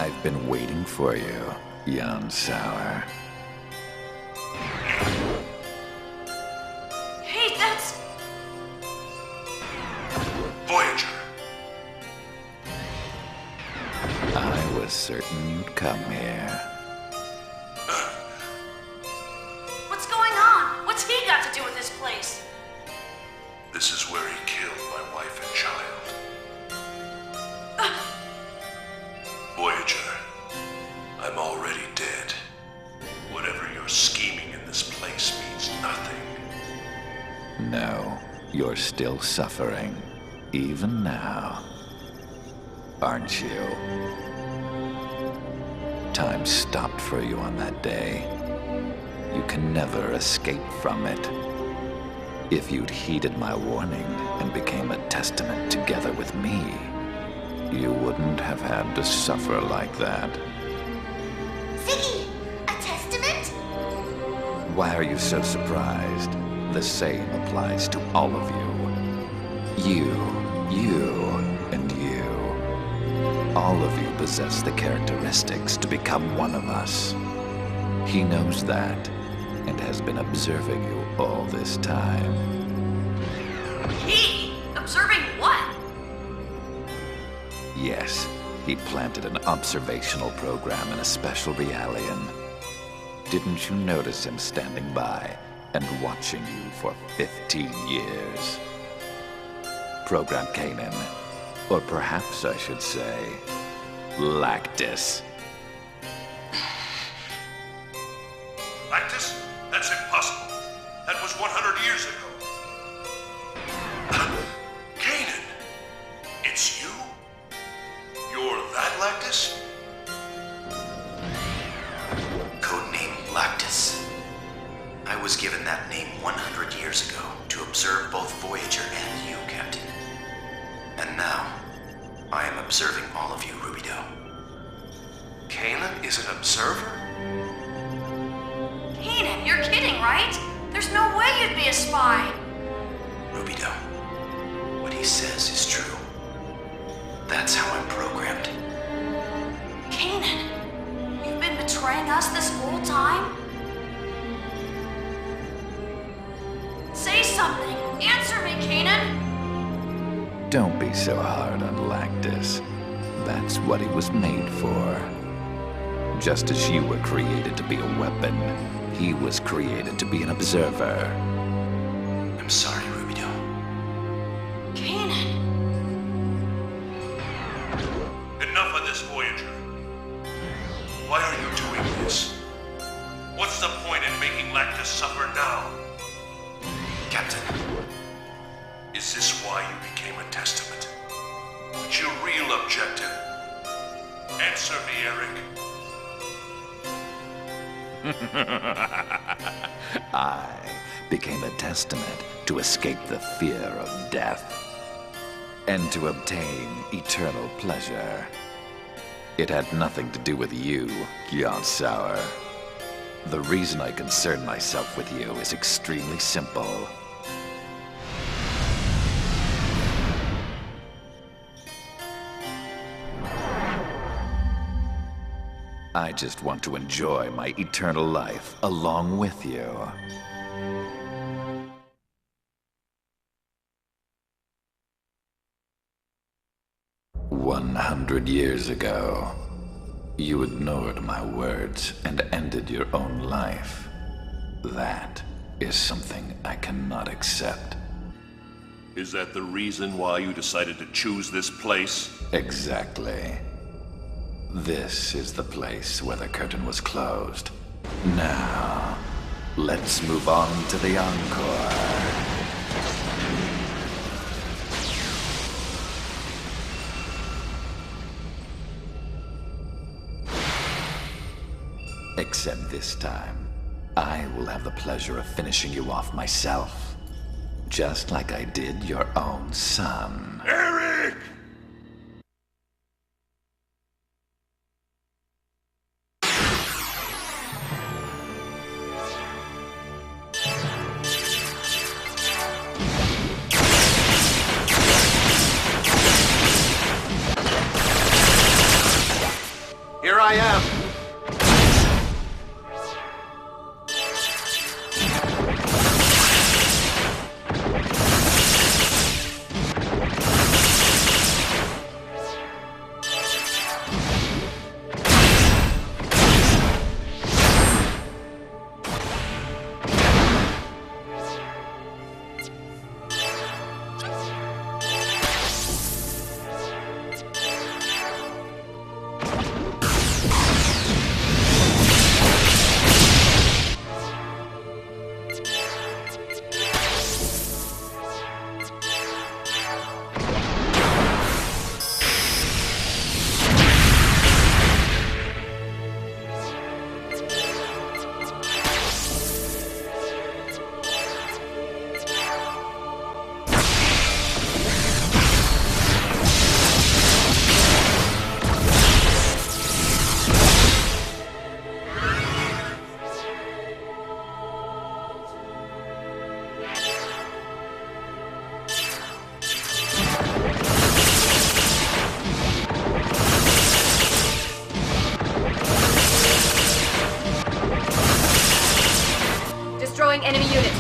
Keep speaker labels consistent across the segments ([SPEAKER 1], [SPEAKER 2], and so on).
[SPEAKER 1] I've been waiting for you, Xenosaga.
[SPEAKER 2] Hey, that's...
[SPEAKER 3] Voyager.
[SPEAKER 1] I was certain you'd come here.
[SPEAKER 2] What's going on? What's he got to do with this place?
[SPEAKER 3] This is where he killed my wife and child. Voyager, I'm already dead. Whatever you're scheming in this place means nothing.
[SPEAKER 1] No, you're still suffering, even now. Aren't you? Time stopped for you on that day. You can never escape from it. If you'd heeded my warning and became a testament together with me, you wouldn't have had to suffer like that.
[SPEAKER 4] Ziggy, a testament?
[SPEAKER 1] Why are you so surprised? The same applies to all of you. You, and you. All of you possess the characteristics to become one of us. He knows that, and has been observing you all this time.
[SPEAKER 2] He? Observing what?
[SPEAKER 1] Yes, he planted an observational program in a special realian. Didn't you notice him standing by and watching you for 15 years? Program Kanan, or perhaps I should say, Lactus.
[SPEAKER 3] Lactus? That's impossible. That was 100 years ago. Kanan! It's you? You're that Lactus?
[SPEAKER 5] Codename Lactus. I was given that name 100 years ago to observe both Voyager and you, Captain. And now, I am observing all of you, Review2.
[SPEAKER 3] Kanan is an observer?
[SPEAKER 2] Kanan, you're kidding, right? There's no way you'd be a spy.
[SPEAKER 5] Review2, what he says is true. That's how I'm programmed.
[SPEAKER 2] Kanan, you've been betraying us this whole time? Say something. Answer me, Kanan.
[SPEAKER 1] Don't be so hard on Lactus. That's what he was made for. Just as you were created to be a weapon, he was created to be an observer.
[SPEAKER 5] I'm sorry, Review2.
[SPEAKER 2] Kanan.
[SPEAKER 3] Enough of this, Voyager. Why are you doing this? What's the point in making Lactus suffer now?
[SPEAKER 5] Captain,
[SPEAKER 3] Is this why you became a testament? What's your real objective? Answer me, Eric.
[SPEAKER 1] I became a testament to escape the fear of death and to obtain eternal pleasure. It had nothing to do with you, Xenosaga. The reason I concern myself with you is extremely simple. I just want to enjoy my eternal life along with you. 100 years ago, you ignored my words and ended your own life. That is something I cannot accept.
[SPEAKER 3] Is that the reason why you decided to choose this place?
[SPEAKER 1] Exactly. This is the place where the curtain was closed. Now, let's move on to the encore. Except this time, I will have the pleasure of finishing you off myself. Just like I did your own son.
[SPEAKER 3] Eric!
[SPEAKER 6] I am.
[SPEAKER 2] Destroying enemy unit.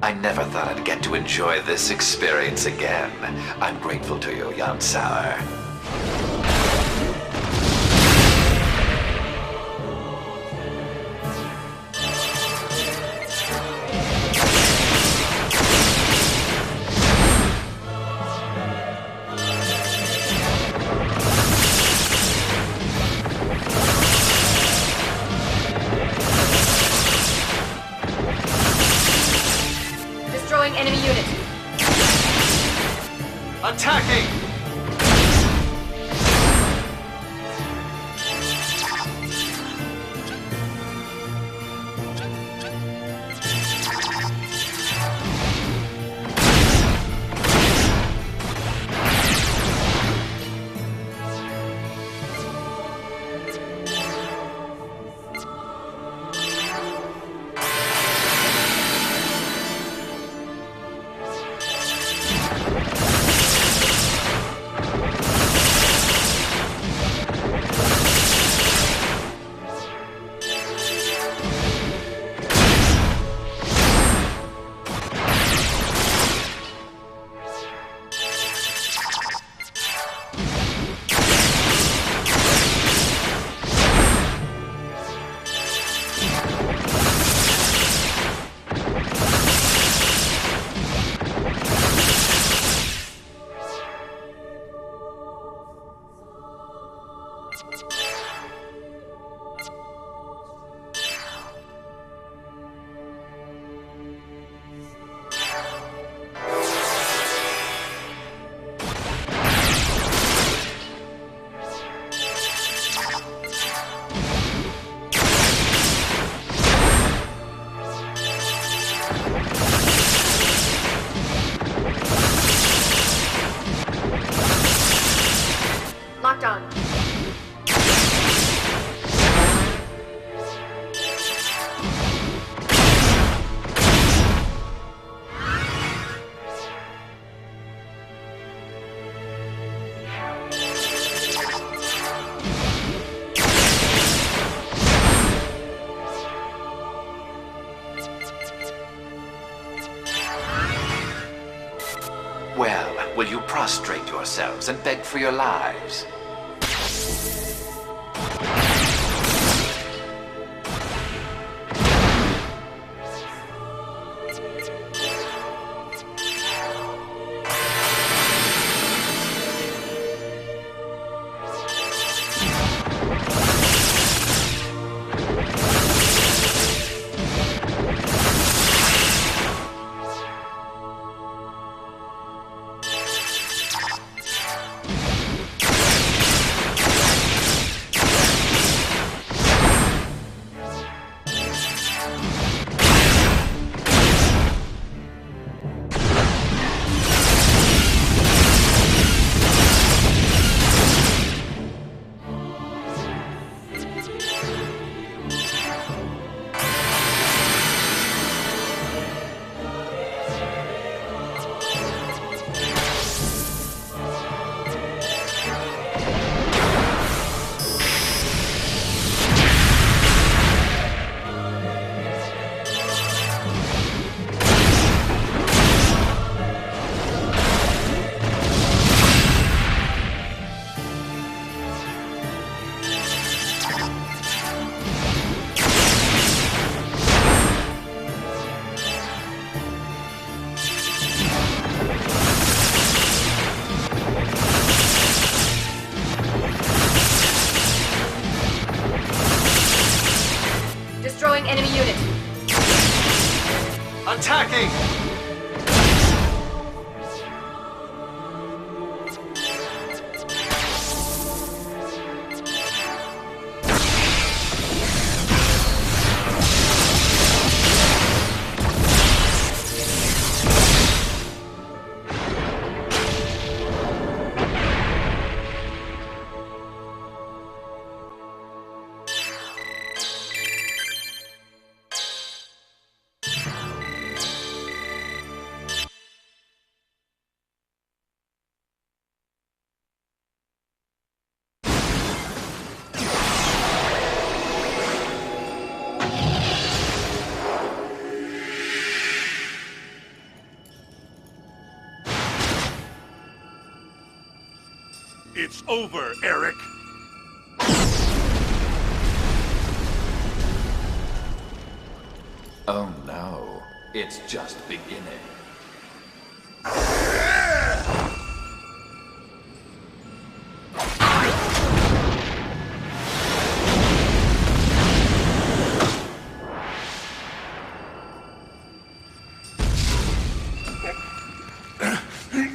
[SPEAKER 1] I never thought I'd get to enjoy this experience again. I'm grateful to you, Xenosaga.
[SPEAKER 2] Destroying enemy unit.
[SPEAKER 6] Attacking!
[SPEAKER 2] Locked on.
[SPEAKER 1] Well, will you prostrate yourselves and beg for your lives?
[SPEAKER 3] attacking! It's over, Eric.
[SPEAKER 1] Oh no, it's just beginning.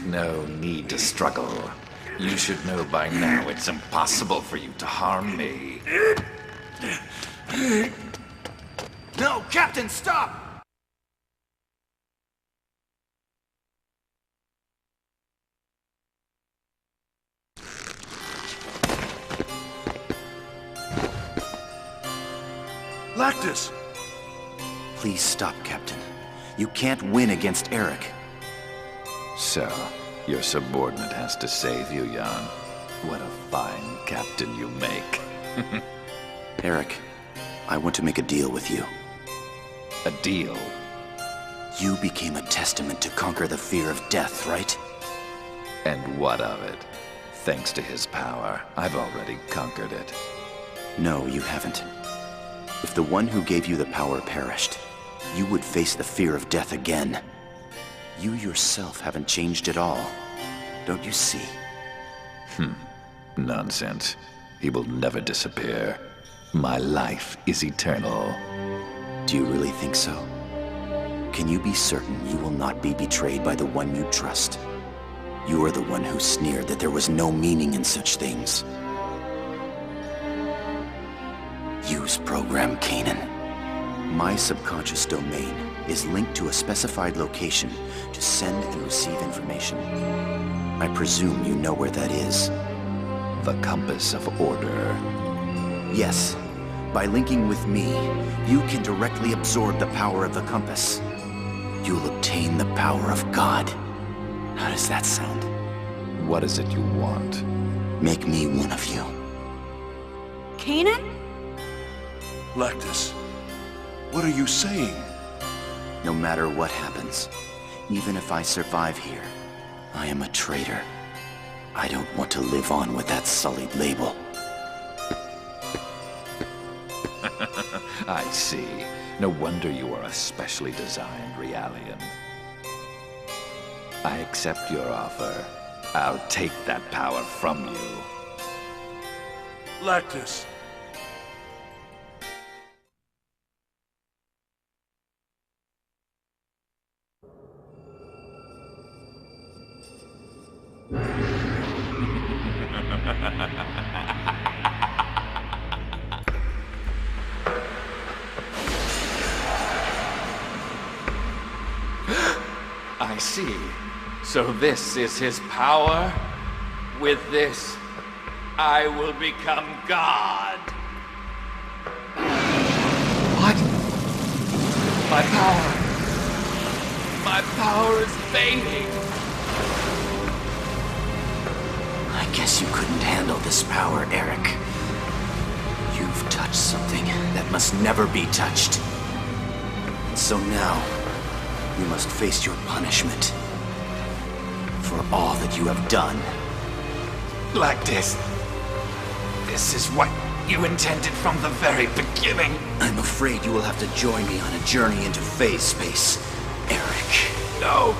[SPEAKER 1] No need to struggle. You should know by now it's impossible for you to harm me.
[SPEAKER 5] No, Captain, stop!
[SPEAKER 3] Lactus!
[SPEAKER 5] Please stop, Captain. You can't win against Eric.
[SPEAKER 1] So, your subordinate has to save you, Jan. What a fine captain you make.
[SPEAKER 5] Eric, I want to make a deal with you.
[SPEAKER 1] A deal?
[SPEAKER 5] You became a testament to conquer the fear of death, right?
[SPEAKER 1] And what of it? Thanks to his power, I've already conquered it.
[SPEAKER 5] No, you haven't. If the one who gave you the power perished, you would face the fear of death again. You yourself haven't changed at all. Don't you see?
[SPEAKER 1] Nonsense. He will never disappear. My life is eternal.
[SPEAKER 5] Do you really think so? Can you be certain you will not be betrayed by the one you trust? You are the one who sneered that there was no meaning in such things. Use Program Kanan. My subconscious domain is linked to a specified location to send and receive information. I presume you know where that is.
[SPEAKER 1] The compass of order.
[SPEAKER 5] Yes. By linking with me, you can directly absorb the power of the compass. You'll obtain the power of God. How does that sound?
[SPEAKER 1] What is it you want?
[SPEAKER 5] Make me one of you.
[SPEAKER 2] Kanan?
[SPEAKER 3] Lactus, what are you saying?
[SPEAKER 5] No matter what happens, even if I survive here, I am a traitor. I don't want to live on with that sullied label.
[SPEAKER 1] I see. No wonder you are a specially designed Realian. I accept your offer. I'll take that power from you.
[SPEAKER 3] Lactus.
[SPEAKER 1] I see. So this is his power? With this, I will become God. What? My power. My power is fading.
[SPEAKER 5] I guess you couldn't handle this power, Eric. You've touched something that must never be touched. And so now, you must face your punishment for all that you have done.
[SPEAKER 1] Lactus, this is what you intended from the very beginning.
[SPEAKER 5] I'm afraid you will have to join me on a journey into phase space, Eric.
[SPEAKER 1] No.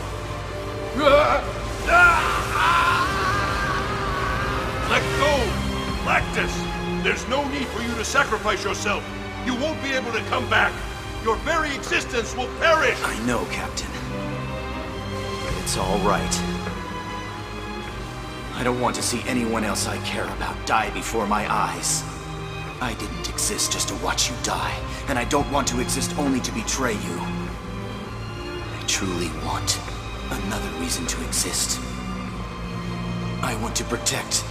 [SPEAKER 3] Let go! Lactus! There's no need for you to sacrifice yourself. You won't be able to come back. Your very existence will perish!
[SPEAKER 5] I know, Captain. But it's all right. I don't want to see anyone else I care about die before my eyes. I didn't exist just to watch you die, and I don't want to exist only to betray you. I truly want another reason to exist. I want to protect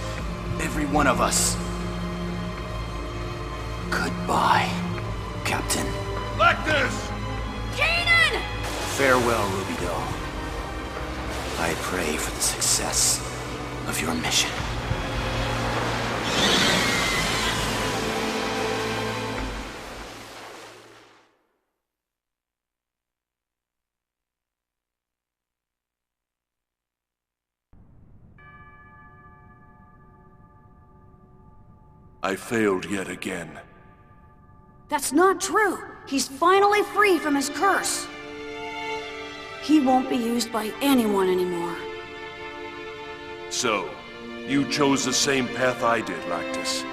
[SPEAKER 5] every one of us. Goodbye, Captain.
[SPEAKER 3] Lactus!
[SPEAKER 2] Kanan!
[SPEAKER 5] Farewell, Ruby Doll. I pray for the success of your mission.
[SPEAKER 3] I failed yet again.
[SPEAKER 2] That's not true. He's finally free from his curse. He won't be used by anyone anymore.
[SPEAKER 3] So, you chose the same path I did, Lactus.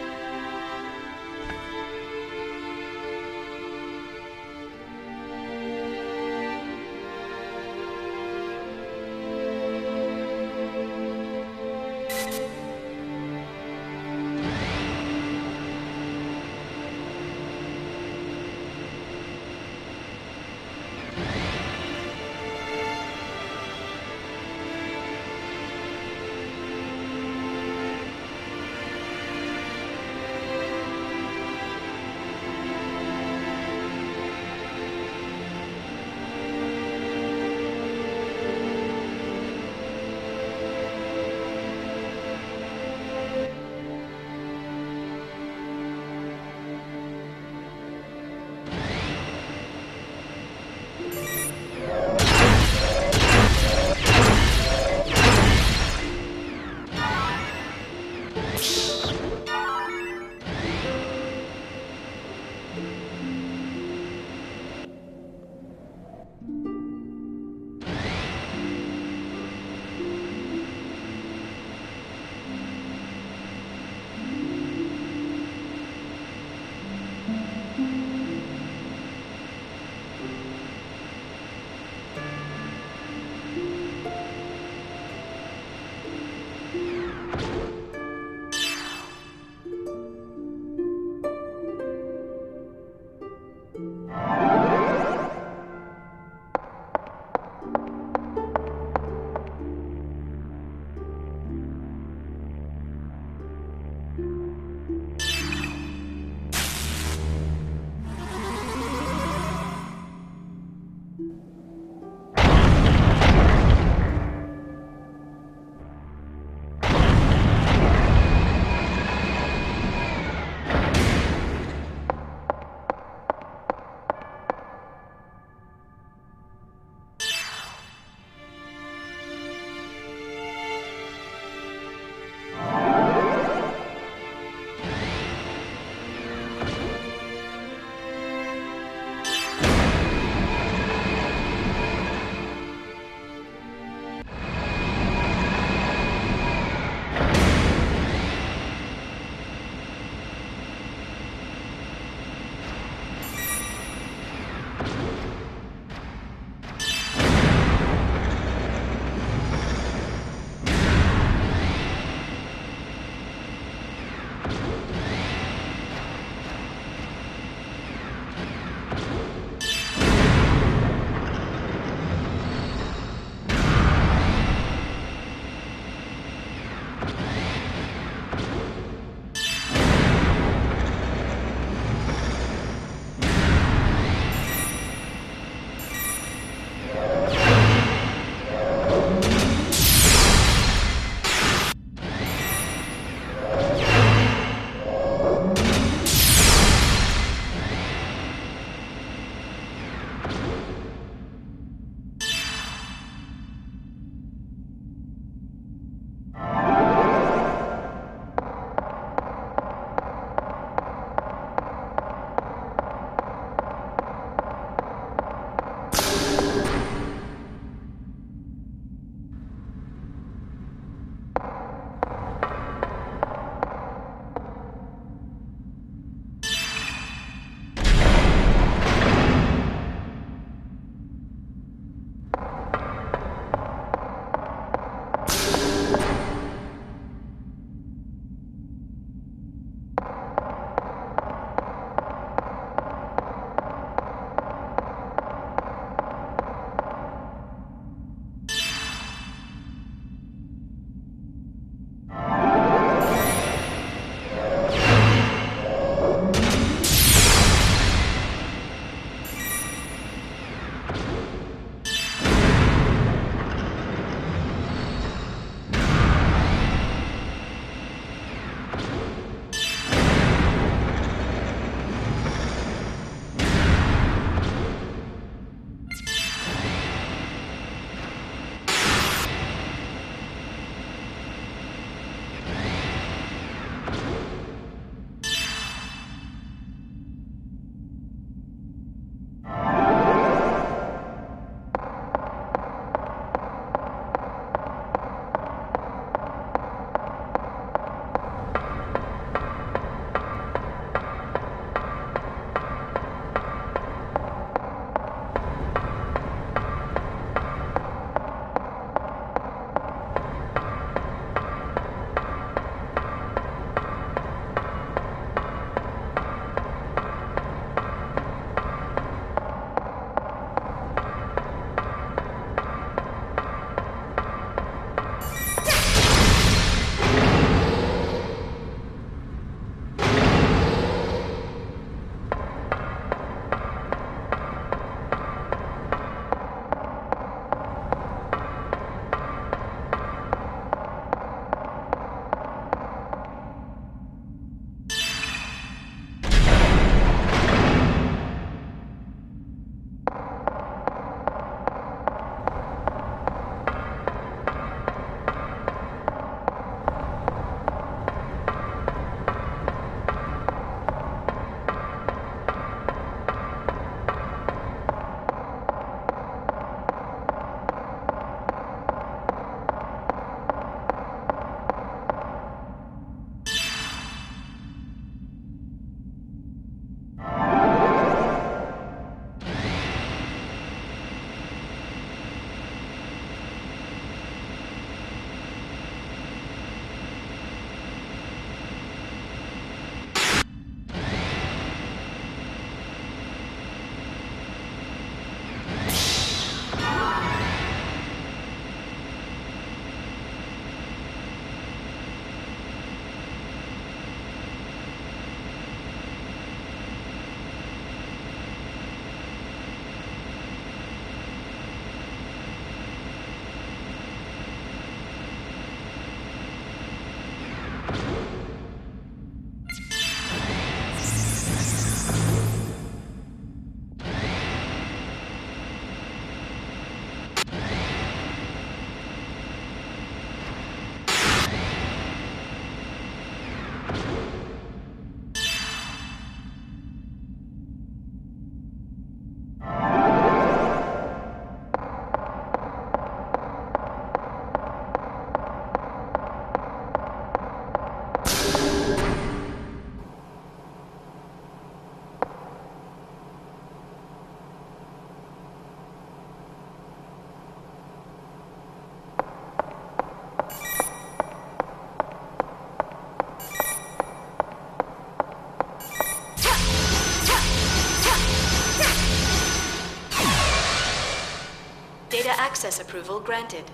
[SPEAKER 6] access approval granted.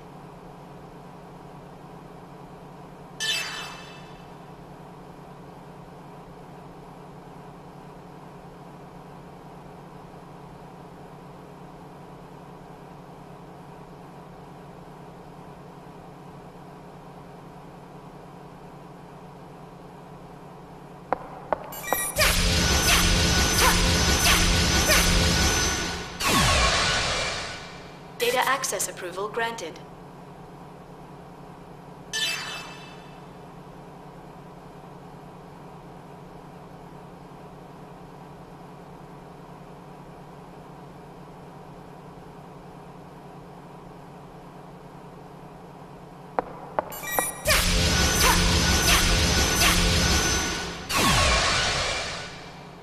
[SPEAKER 6] Data access approval granted.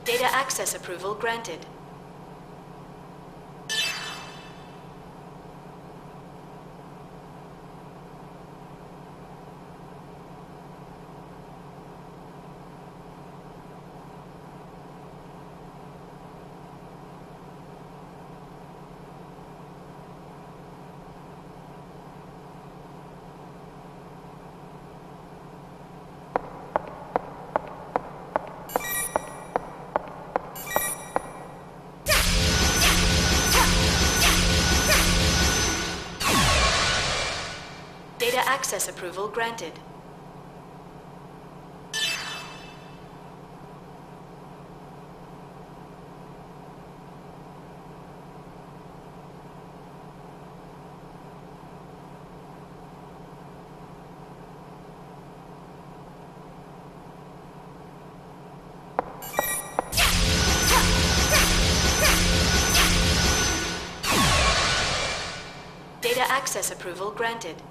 [SPEAKER 6] Data access approval granted. Data access approval granted. Data access approval granted.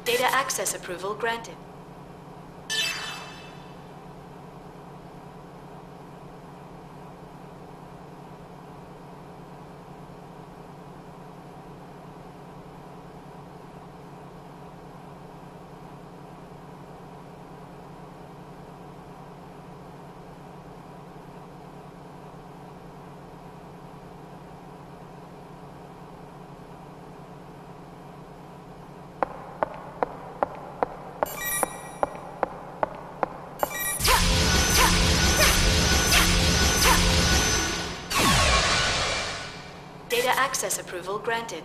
[SPEAKER 6] Data access approval granted. Data access approval granted.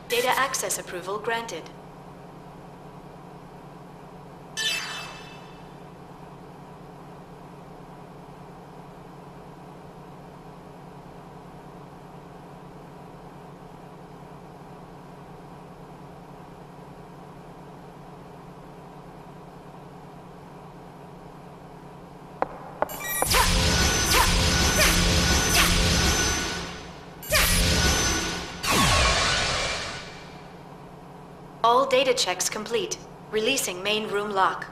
[SPEAKER 6] Data access approval granted. All data checks complete. Releasing main room lock.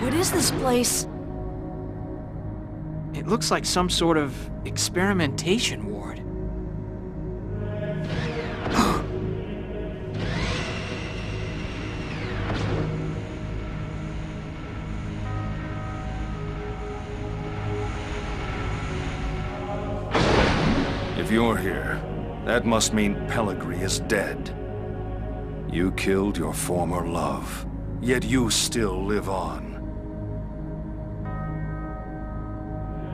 [SPEAKER 2] What is this place?
[SPEAKER 7] It looks like some sort of experimentation ward.
[SPEAKER 8] If you're here, that must mean Pellegrini is dead. You killed your former love, yet you still live on.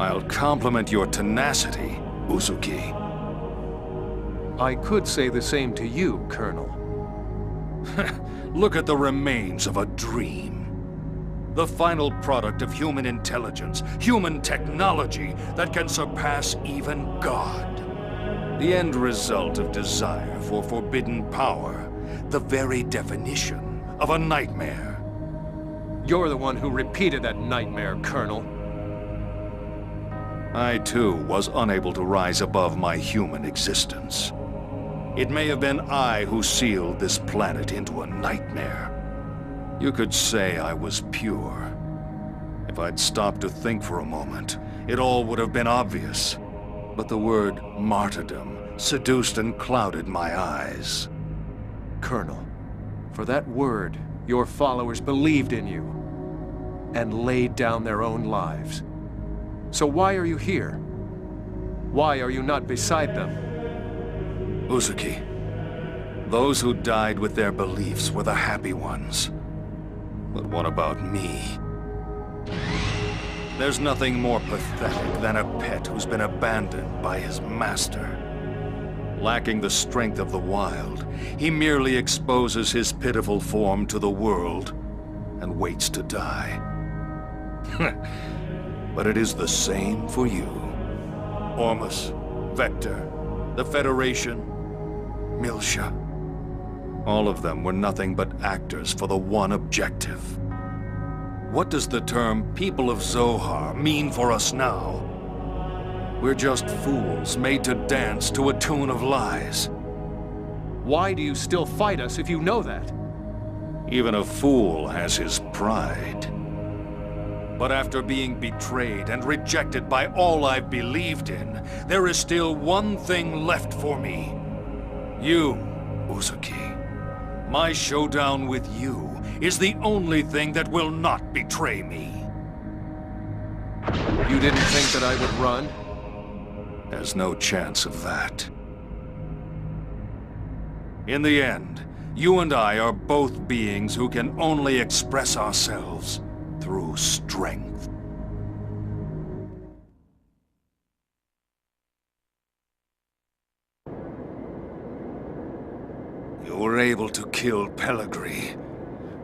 [SPEAKER 8] I'll compliment your tenacity, Uzuki.
[SPEAKER 9] I could say the same to you, Colonel.
[SPEAKER 8] Look at the remains of a dream. The final product of human intelligence, human technology that can surpass even God. The end result of desire for forbidden power, the very definition of a nightmare.
[SPEAKER 9] You're the one who repeated that nightmare, Colonel.
[SPEAKER 8] I, too, was unable to rise above my human existence. It may have been I who sealed this planet into a nightmare. You could say I was pure. If I'd stopped to think for a moment, it all would have been obvious. But the word martyrdom seduced and clouded my eyes.
[SPEAKER 9] Colonel, for that word, your followers believed in you and laid down their own lives. So why are you here? Why are you not beside them?
[SPEAKER 8] Uzuki, those who died with their beliefs were the happy ones. But what about me? There's nothing more pathetic than a pet who's been abandoned by his master. Lacking the strength of the wild, he merely exposes his pitiful form to the world and waits to die. But it is the same for you. Ormus, Vector, the Federation, Miltia. All of them were nothing but actors for the one objective. What does the term People of Zohar mean for us now? We're just fools made to dance to a tune of lies.
[SPEAKER 9] Why do you still fight us if you know that?
[SPEAKER 8] Even a fool has his pride. But after being betrayed and rejected by all I've believed in, there is still one thing left for me. You, Uzuki. My showdown with you is the only thing that will not betray me.
[SPEAKER 9] You didn't think that I would run?
[SPEAKER 8] There's no chance of that. In the end, you and I are both beings who can only express ourselves through strength. You were able to kill Pellegrini,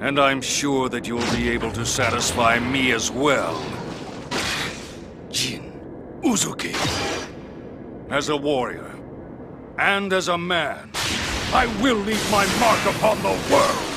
[SPEAKER 8] and I'm sure that you'll be able to satisfy me as well. Jin Uzuki. As a warrior, and as a man, I will leave my mark upon the world!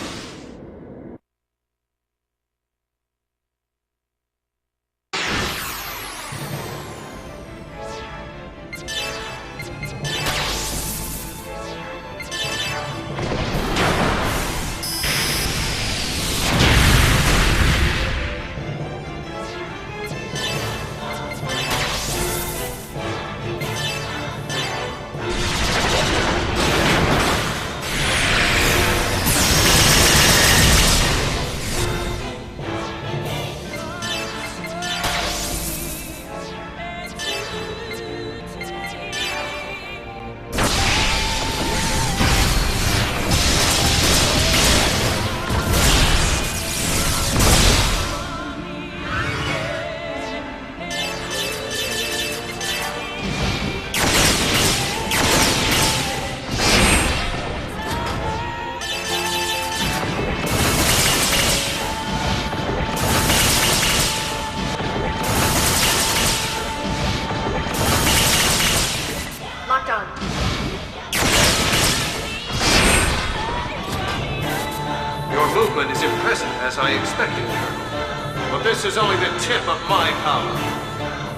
[SPEAKER 10] equipment is impressive, as I expected, Colonel. But this is only the tip of my power.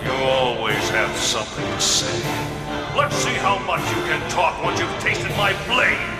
[SPEAKER 3] You always have something to say. Let's see how much you can talk once you've tasted my blade!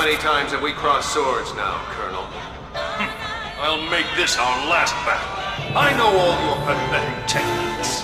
[SPEAKER 10] many times have we crossed swords now, Colonel?
[SPEAKER 3] I'll make this our last battle. I know all your pathetic techniques.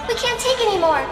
[SPEAKER 4] We can't take anymore.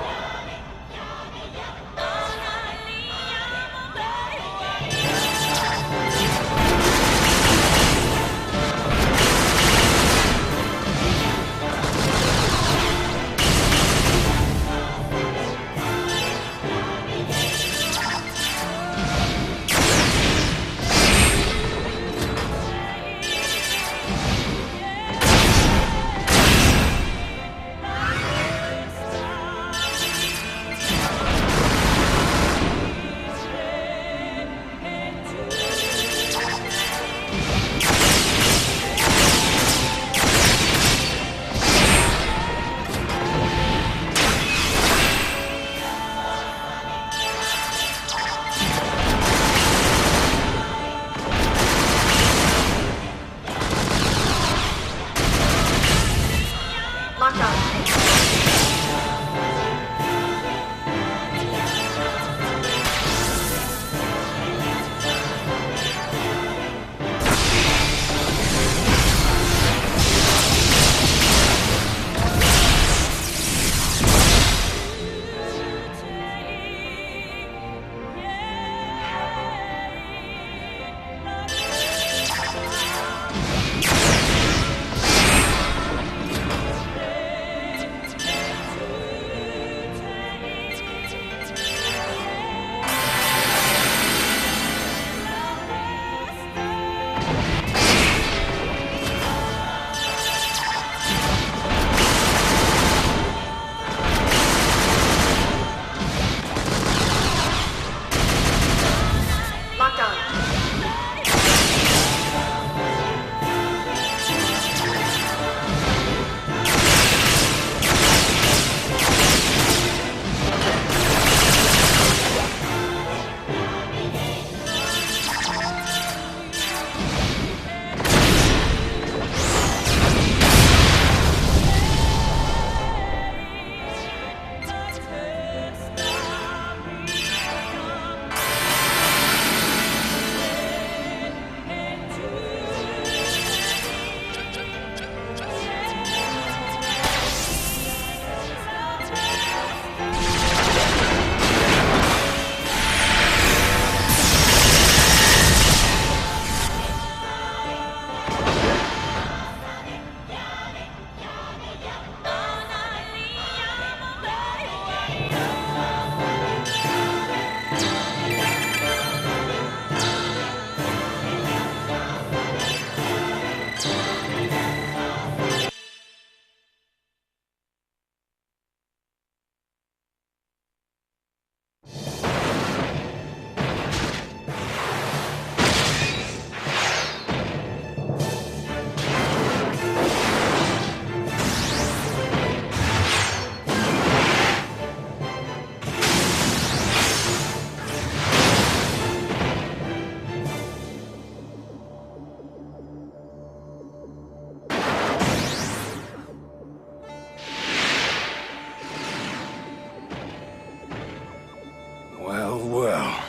[SPEAKER 8] Well.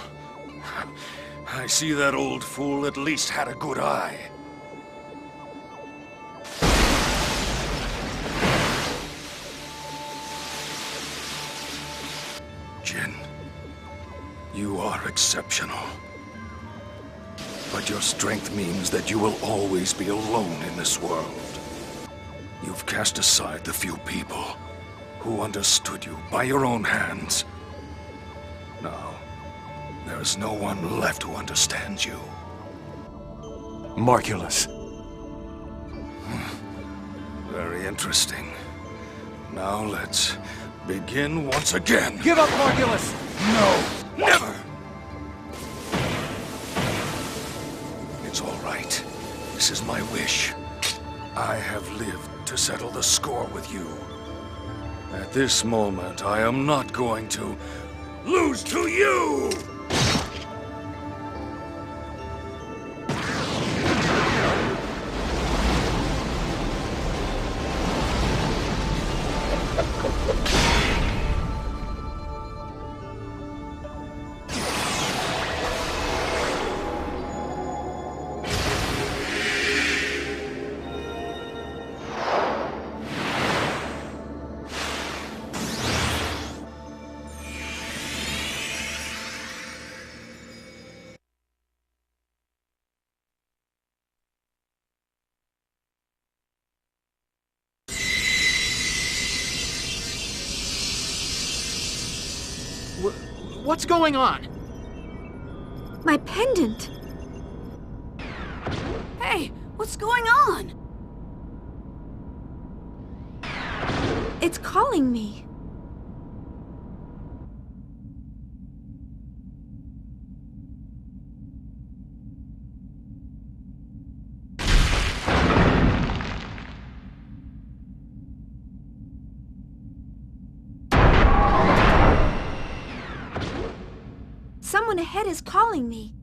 [SPEAKER 8] I see that old fool at least had a good eye. Jin, you are exceptional. But your strength means that you will always be alone in this world. You've cast aside the few people who understood you by your own hands. Now, there is no one left who understands you.
[SPEAKER 9] Marculus.
[SPEAKER 8] Very interesting. Now let's begin once again.
[SPEAKER 9] Give up, Marculus!
[SPEAKER 8] No, never! It's all right. This is my wish. I have lived to settle the score with you. At this moment, I am not going to lose to you!
[SPEAKER 7] What's going on?
[SPEAKER 2] My pendant! Hey, what's going on? It's calling me. Someone ahead is calling me.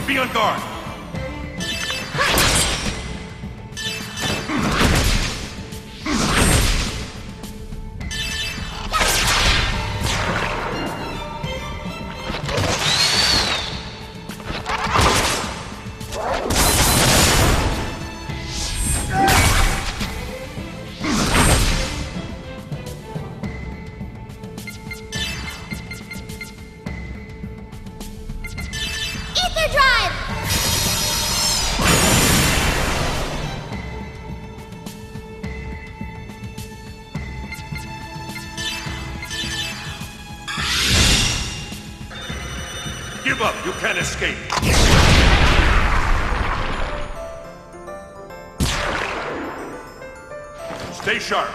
[SPEAKER 3] Be on guard!
[SPEAKER 4] Ether Drive!
[SPEAKER 3] Give up. You can't escape. Stay sharp.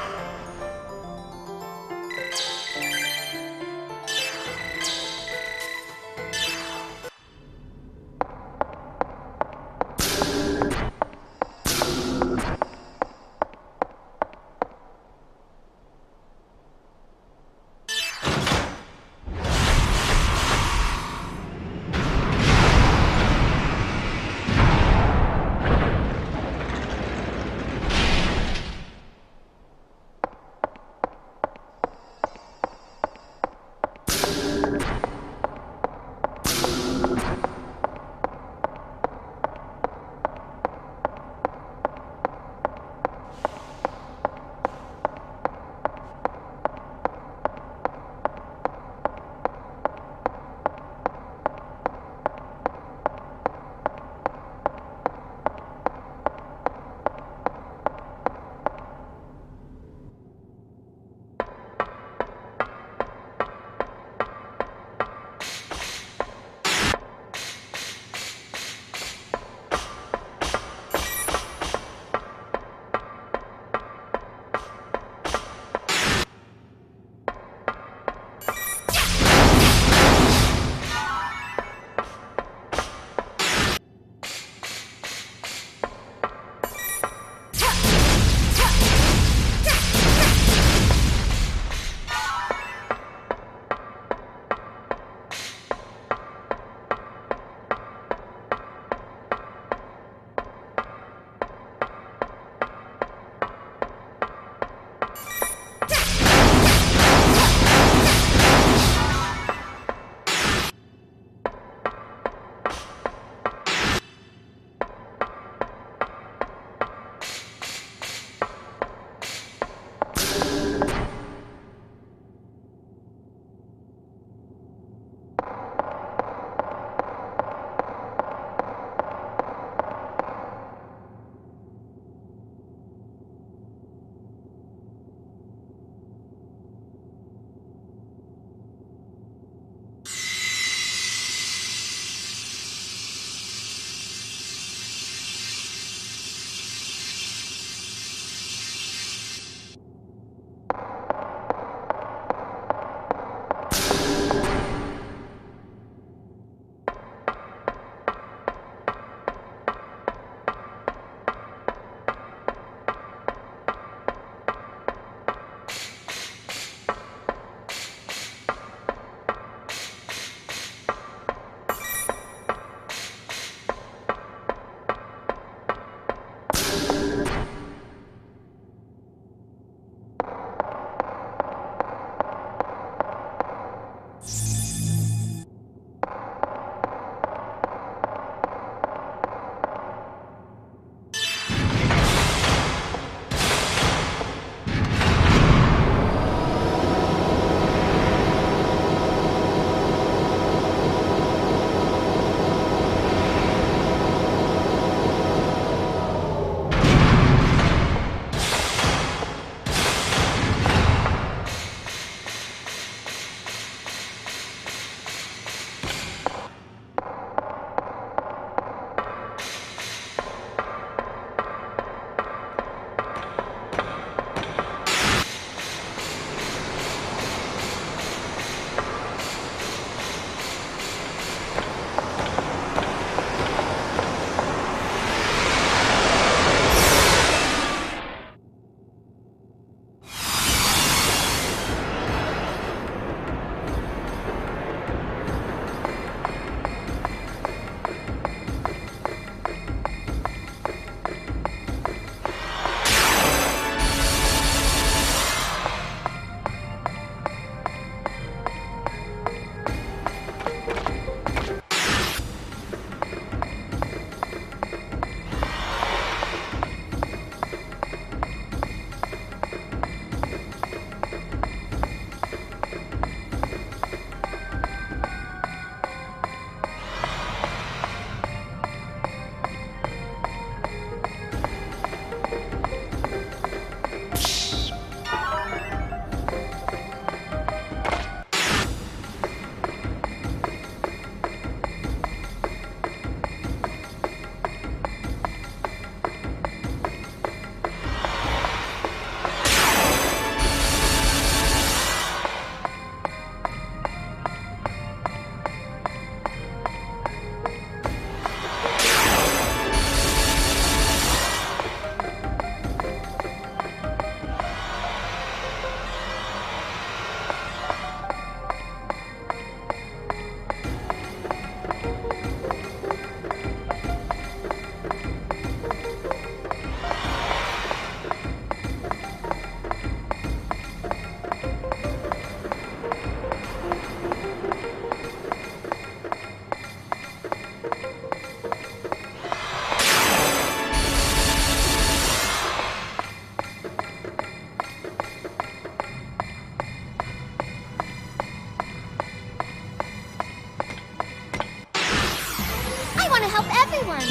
[SPEAKER 4] help everyone.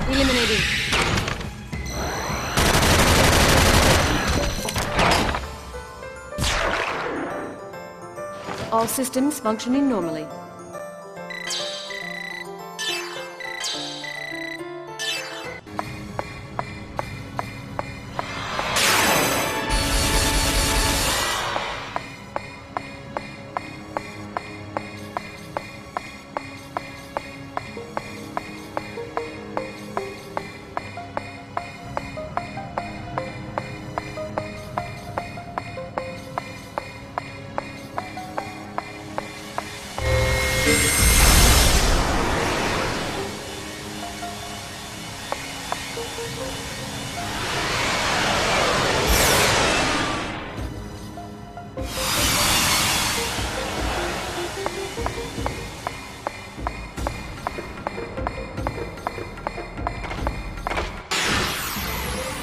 [SPEAKER 6] Eliminating. All systems functioning normally.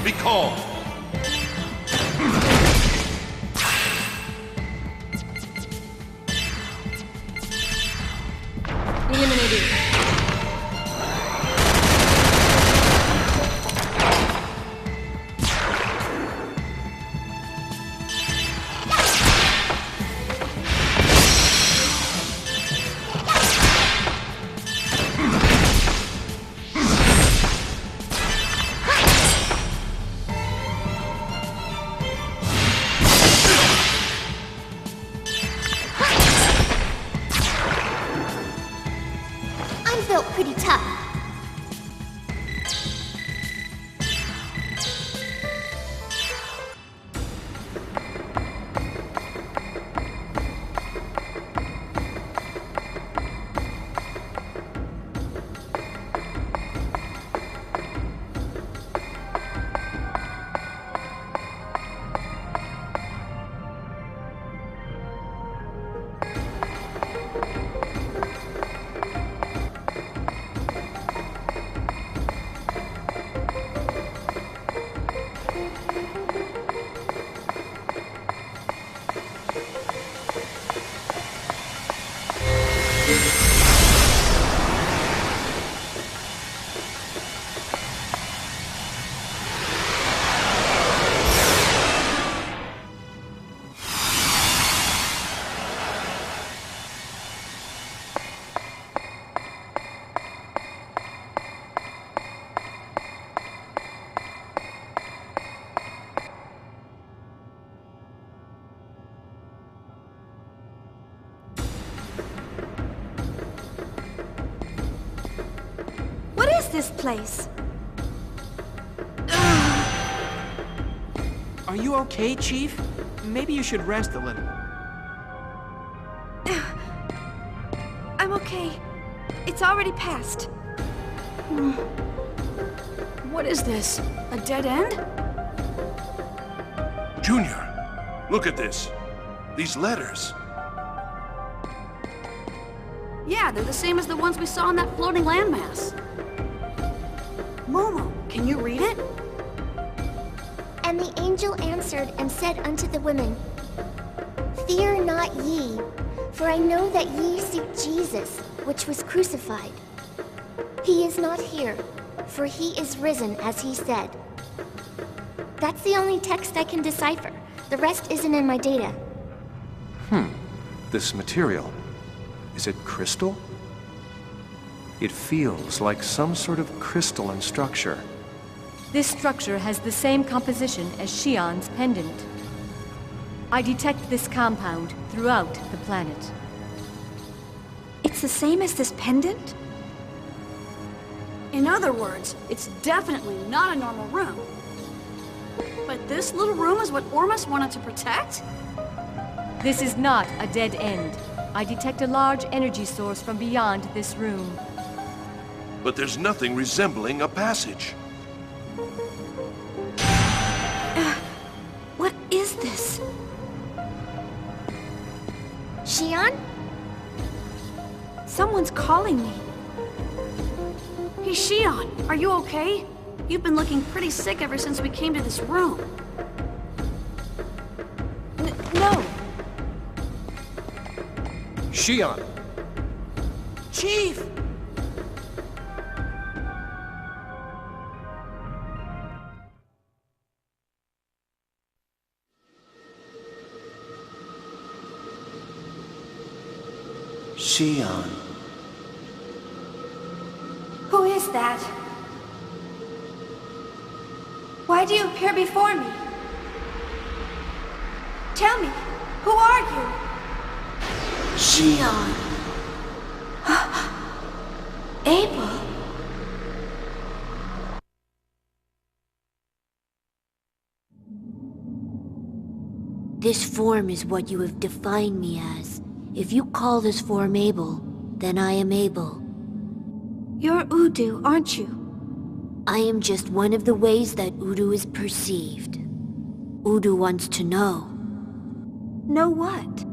[SPEAKER 3] Be calm.
[SPEAKER 6] Eliminating.
[SPEAKER 4] I'm built pretty tough.
[SPEAKER 2] What is this place?
[SPEAKER 7] Are you okay, Chief? Maybe you should rest a little.
[SPEAKER 2] I'm okay. It's already passed. What is this? A dead end?
[SPEAKER 3] Junior, look at this. These letters.
[SPEAKER 2] Yeah, they're the same as the ones we saw in that floating landmass. Momo, can you read it?
[SPEAKER 4] And the angel answered and said unto the women, Fear not ye, for I know that ye seek Jesus, which was crucified. He is not here, for he is risen, as he said. That's the only text I can decipher. The rest isn't in my data.
[SPEAKER 9] This material, is it crystal? It feels like some sort of crystalline structure.
[SPEAKER 6] This structure has the same composition as Xion's pendant. I detect this compound throughout the planet.
[SPEAKER 2] It's the same as this pendant? In other words, it's definitely not a normal room. But this little room is what Ormus wanted to protect?
[SPEAKER 6] This is not a dead end. I detect a large energy source from beyond this room.
[SPEAKER 3] But there's nothing resembling a passage.
[SPEAKER 2] What is this?
[SPEAKER 4] Xion?
[SPEAKER 2] Someone's calling me. Hey, Xion, are you okay? You've been looking pretty sick ever since we came to this room. No.
[SPEAKER 9] Xion!
[SPEAKER 2] Chief!
[SPEAKER 5] Xion.
[SPEAKER 2] Who is that? Why do you appear before me? Tell me, who are you?
[SPEAKER 5] Xion.
[SPEAKER 2] Abel?
[SPEAKER 11] This form is what you have defined me as. If you call this form Abel, then I am Abel.
[SPEAKER 2] You're Udu, aren't you?
[SPEAKER 11] I am just one of the ways that Udu is perceived. Udu wants to know.
[SPEAKER 2] Know what?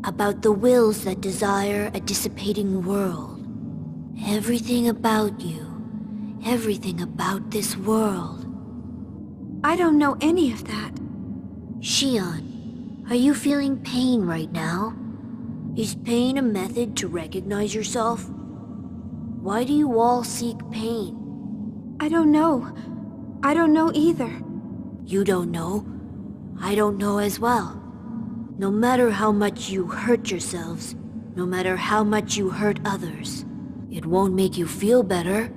[SPEAKER 11] About the wills that desire a dissipating world. Everything about you. Everything about this world.
[SPEAKER 2] I don't know any of that.
[SPEAKER 11] Xion, are you feeling pain right now? Is pain a method to recognize yourself? Why do you all seek pain?
[SPEAKER 2] I don't know. I don't know either.
[SPEAKER 11] You don't know? I don't know as well. No matter how much you hurt yourselves, no matter how much you hurt others, it won't make you feel better.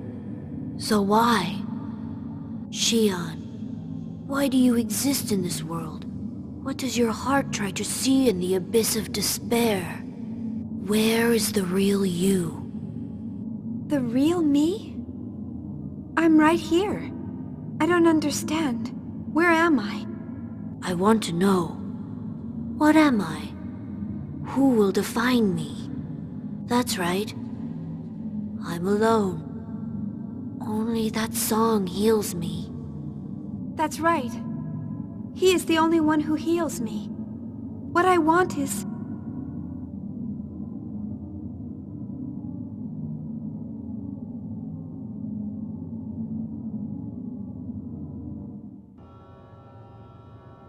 [SPEAKER 11] So why? Xion, why do you exist in this world? What does your heart try to see in the abyss of despair? Where is the real you?
[SPEAKER 2] The real me? I'm right here. I don't understand. Where am I?
[SPEAKER 11] I want to know. What am I? Who will define me? That's right. I'm alone. Only that song heals me.
[SPEAKER 2] That's right. He is the only one who heals me. What I want is...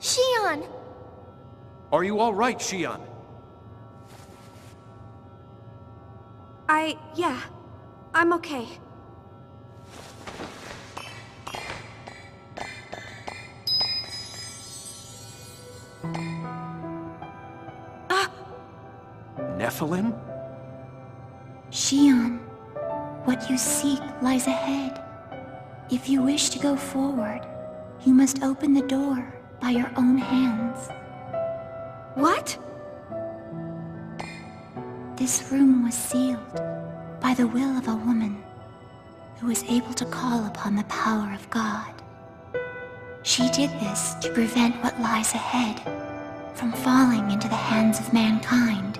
[SPEAKER 4] Xion!
[SPEAKER 9] Are you all right, Xion?
[SPEAKER 2] Yeah. I'm okay.
[SPEAKER 9] Nephilim?
[SPEAKER 12] Xion, what you seek lies ahead. If you wish to go forward, you must open the door by your own hands.
[SPEAKER 2] What?
[SPEAKER 12] This room was sealed by the will of a woman who was able to call upon the power of God. She did this to prevent what lies ahead from falling into the hands of mankind.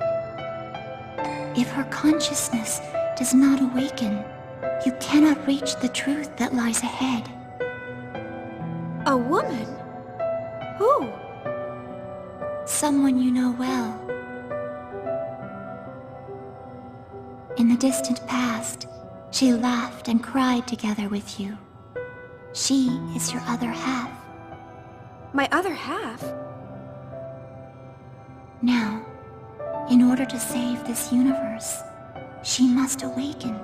[SPEAKER 12] If her consciousness does not awaken, you cannot reach the truth that lies ahead.
[SPEAKER 2] A woman? Who?
[SPEAKER 12] Someone you know well. In the distant past, she laughed and cried together with you. She is your other half.
[SPEAKER 2] My other half?
[SPEAKER 12] Now, in order to save this universe, she must awaken.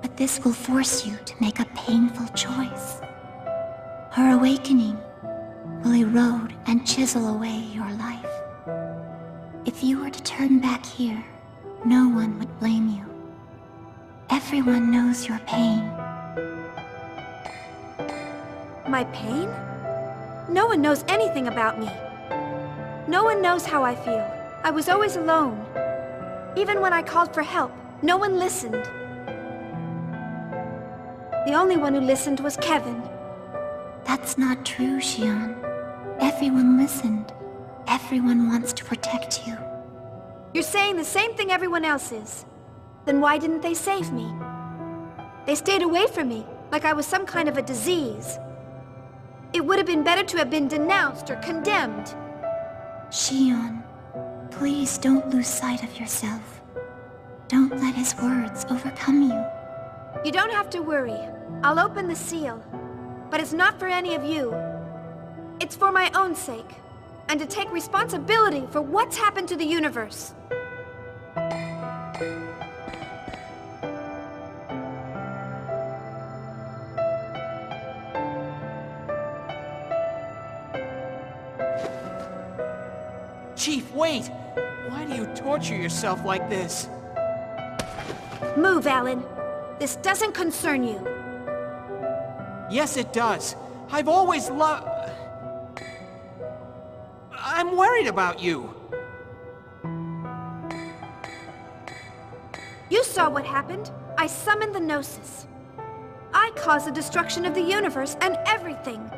[SPEAKER 12] But this will force you to make a painful choice. Her awakening will erode and chisel away your life. If you were to turn back here, no one would blame you. Everyone knows your pain.
[SPEAKER 2] My pain? No one knows anything about me. No one knows how I feel. I was always alone. Even when I called for help, no one listened. The only one who listened was Kevin.
[SPEAKER 12] That's not true, Xion. Everyone listened. Everyone wants to protect you.
[SPEAKER 2] You're saying the same thing everyone else is. Then why didn't they save me? They stayed away from me, like I was some kind of a disease. It would have been better to have been denounced or condemned.
[SPEAKER 12] Xion, please don't lose sight of yourself. Don't let his words overcome you.
[SPEAKER 2] You don't have to worry. I'll open the seal. But it's not for any of you. It's for my own sake. And to take responsibility for what's happened to the universe.
[SPEAKER 7] Chief, wait! Why do you torture yourself like this?
[SPEAKER 2] Move, Alan. This doesn't concern you.
[SPEAKER 7] Yes, it does. I've always loved... I'm worried about you.
[SPEAKER 2] You saw what happened. I summoned the Gnosis. I caused the destruction of the universe and everything.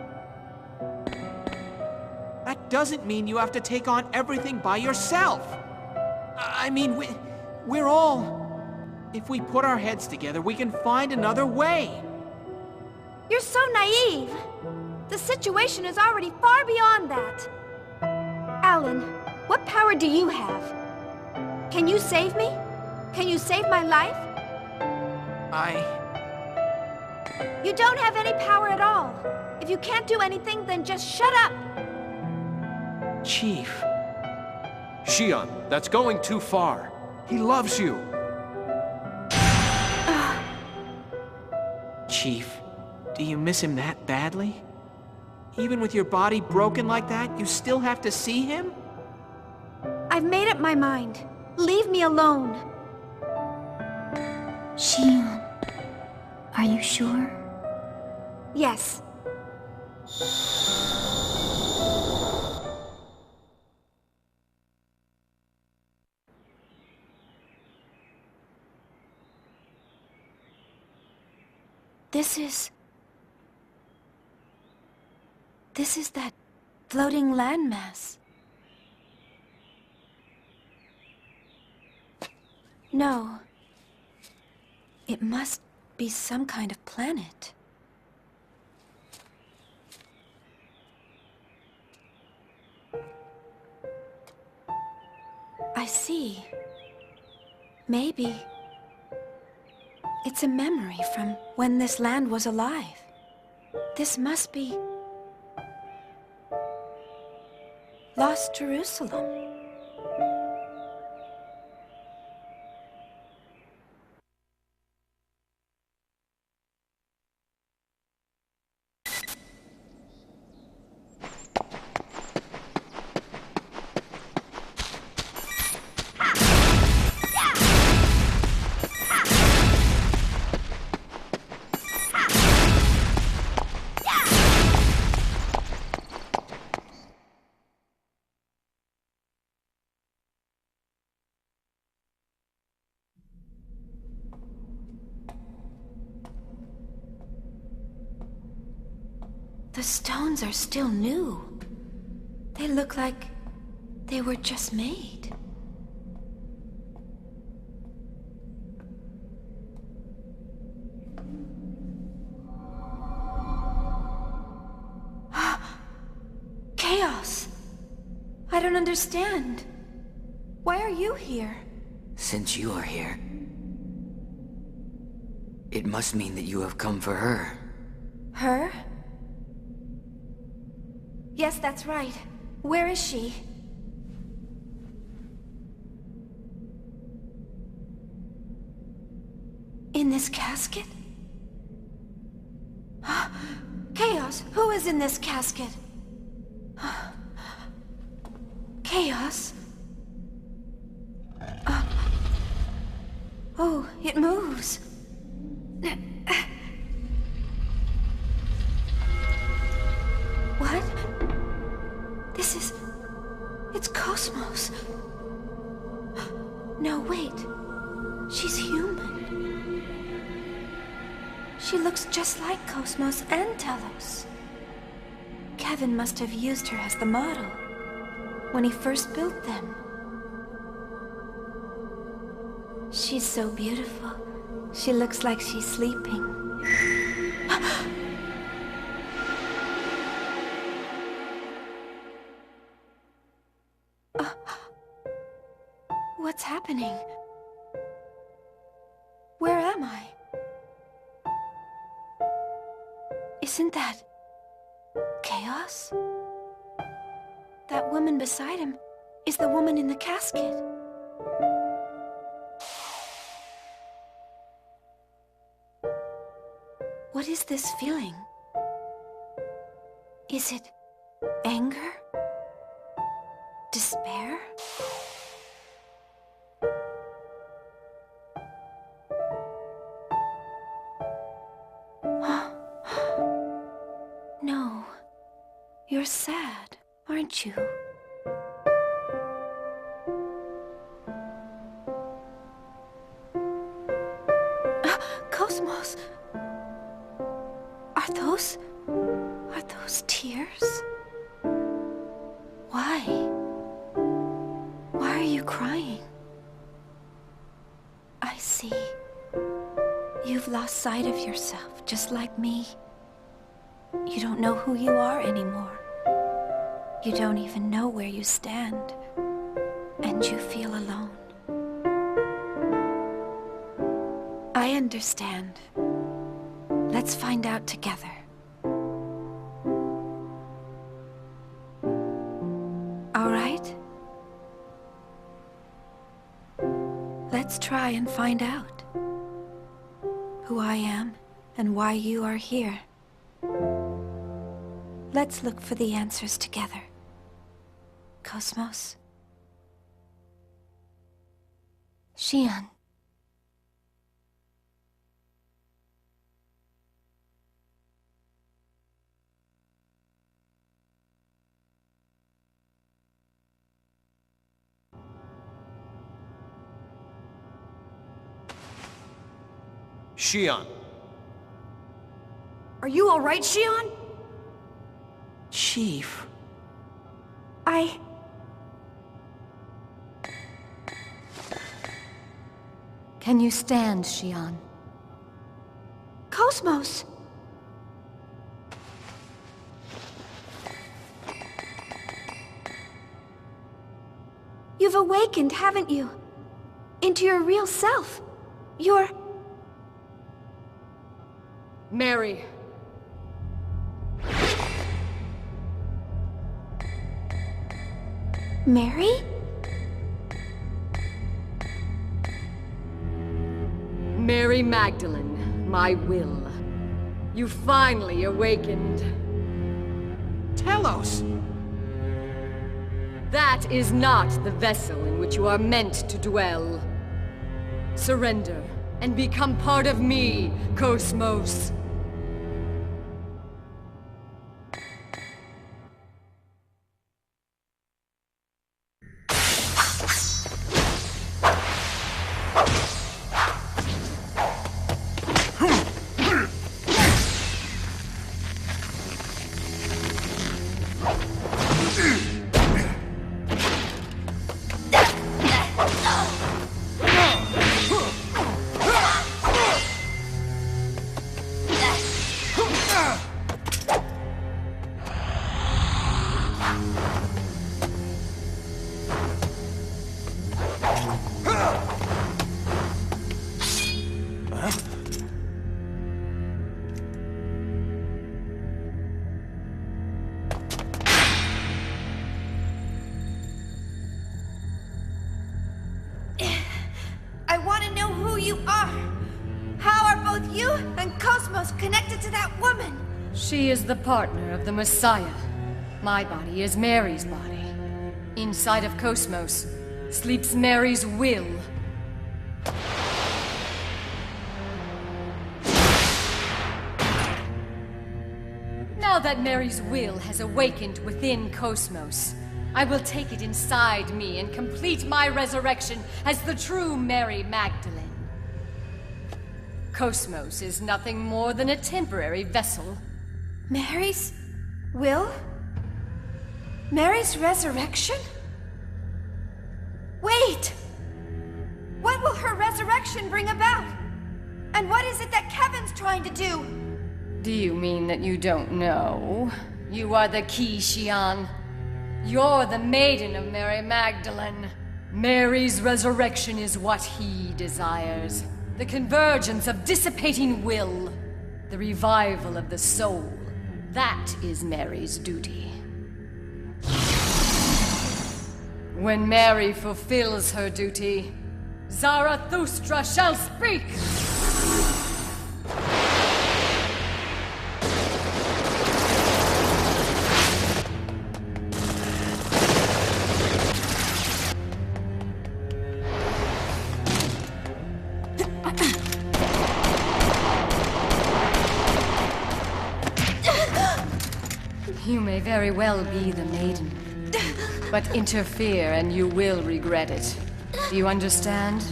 [SPEAKER 7] That doesn't mean you have to take on everything by yourself. I mean, we're all... If we put our heads together, we can find another way.
[SPEAKER 2] You're so naive. The situation is already far beyond that. Alan, what power do you have? Can you save me? Can you save my life? You don't have any power at all. If you can't do anything, then just shut up.
[SPEAKER 7] Chief.
[SPEAKER 9] Xion, that's going too far. He loves you.
[SPEAKER 7] Chief, do you miss him that badly? Even with your body broken like that, you still have to see him?
[SPEAKER 2] I've made up my mind. Leave me alone.
[SPEAKER 12] Xion, are you sure?
[SPEAKER 2] Yes. This is that floating landmass. No. It must be some kind of planet. I see. Maybe it's a memory from when this land was alive. This must be Lost Jerusalem. The stones are still new. They look like they were just made. Chaos! I don't understand. Why are you here?
[SPEAKER 13] Since you are here, it must mean that you have come for her.
[SPEAKER 2] Her? Yes, that's right. Where is she? In this casket? Chaos, who is in this casket? Chaos? Oh, it moves. What? It's Cosmos. No, wait. She's human. She looks just like Cosmos and Telos. Kevin must have used her as the model when he first built them. She's so beautiful. She looks like she's sleeping. What's happening? Where am I? Isn't that chaos? That woman beside him is the woman in the casket. What is this feeling? Is it anger? Despair? No. You're sad, aren't you? Cosmos! Are those tears? Why? Why are you crying? I see. You've lost sight of yourself, just like me. You don't know who you are anymore. You don't even know where you stand. And you feel alone. I understand. Let's find out together. All right? Let's try and find out who I am and why you are here. Let's look for the answers together. Cosmos?
[SPEAKER 6] Xian.
[SPEAKER 7] Xian.
[SPEAKER 2] Are you all right, Xian?
[SPEAKER 13] Chief.
[SPEAKER 6] Can you stand, Xian?
[SPEAKER 2] Cosmos! You've awakened, haven't you? Into your real self. You're...
[SPEAKER 6] Mary.
[SPEAKER 2] Mary?
[SPEAKER 6] Mary Magdalene, my will. You finally awakened.
[SPEAKER 7] Telos!
[SPEAKER 6] That is not the vessel in which you are meant to dwell. Surrender and become part of me, Cosmos.
[SPEAKER 2] I want to know who you are. How are both you and Cosmos connected to that woman?
[SPEAKER 6] She is the partner of the Messiah. My body is Mary's body. Inside of Cosmos sleeps Mary's will. Now that Mary's will has awakened within Cosmos, I will take it inside me and complete my resurrection as the true Mary Magdalene. Cosmos is nothing more than a temporary vessel.
[SPEAKER 2] Mary's will? Mary's resurrection? Wait! What will her resurrection bring about? And what is it that Kevin's trying to do?
[SPEAKER 6] Do you mean that you don't know? You are the key, Xian. You're the maiden of Mary Magdalene. Mary's resurrection is what he desires. The convergence of dissipating will. The revival of the soul. That is Mary's duty. When Mary fulfills her duty, Zarathustra shall speak! You may very well be the maiden. But interfere and you will regret it. Do you understand?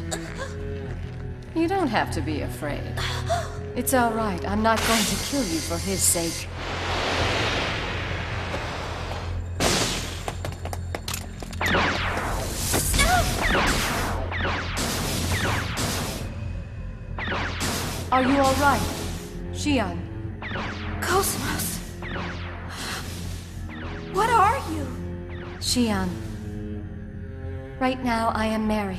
[SPEAKER 6] You don't have to be afraid. It's all right. I'm not going to kill you for his sake. Are you all right, Xian?
[SPEAKER 2] Cosmos. What are you?
[SPEAKER 6] Xian. Right now, I am Mary.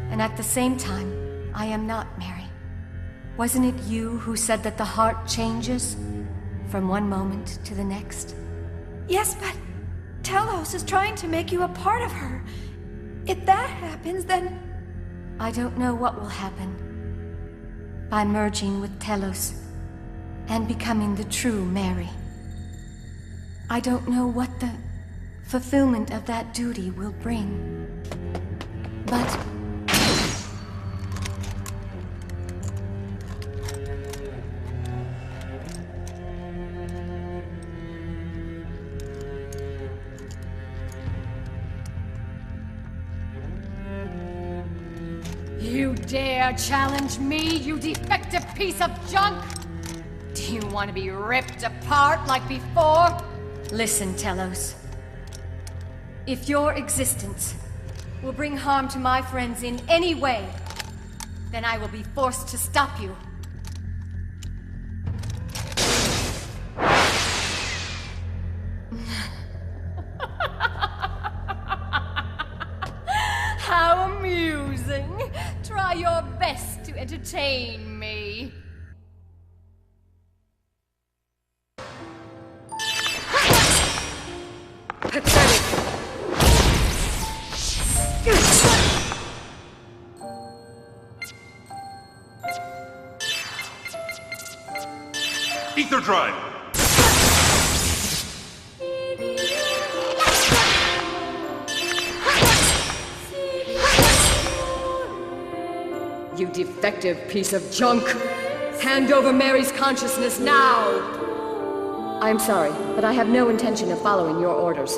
[SPEAKER 6] And at the same time, I am not Mary. Wasn't it you who said that the heart changes from one moment to the next?
[SPEAKER 2] Yes, but Telos is trying to make you a part of her. If that happens, then...
[SPEAKER 6] I don't know what will happen. By merging with Telos and becoming the true Mary. I don't know what the fulfillment of that duty will bring. But... You dare challenge me, you defective piece of junk? Do you want to be ripped apart like before? Listen, Telos. If your existence will bring harm to my friends in any way, then I will be forced to stop you. How amusing! Try your best to entertain me. Pathetic!
[SPEAKER 3] Ether drive!
[SPEAKER 6] You defective piece of junk! Hand over Mary's consciousness now! I'm sorry, but I have no intention of following your orders.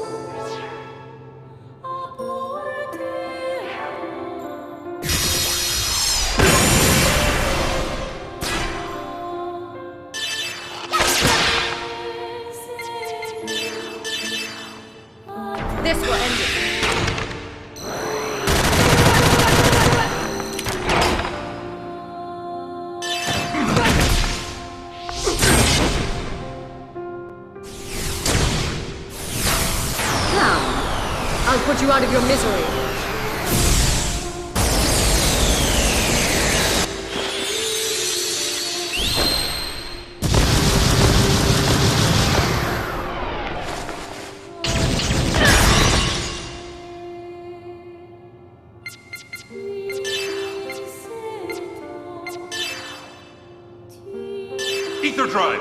[SPEAKER 6] This will end it. I'll put you out of your misery.
[SPEAKER 3] Ether drive!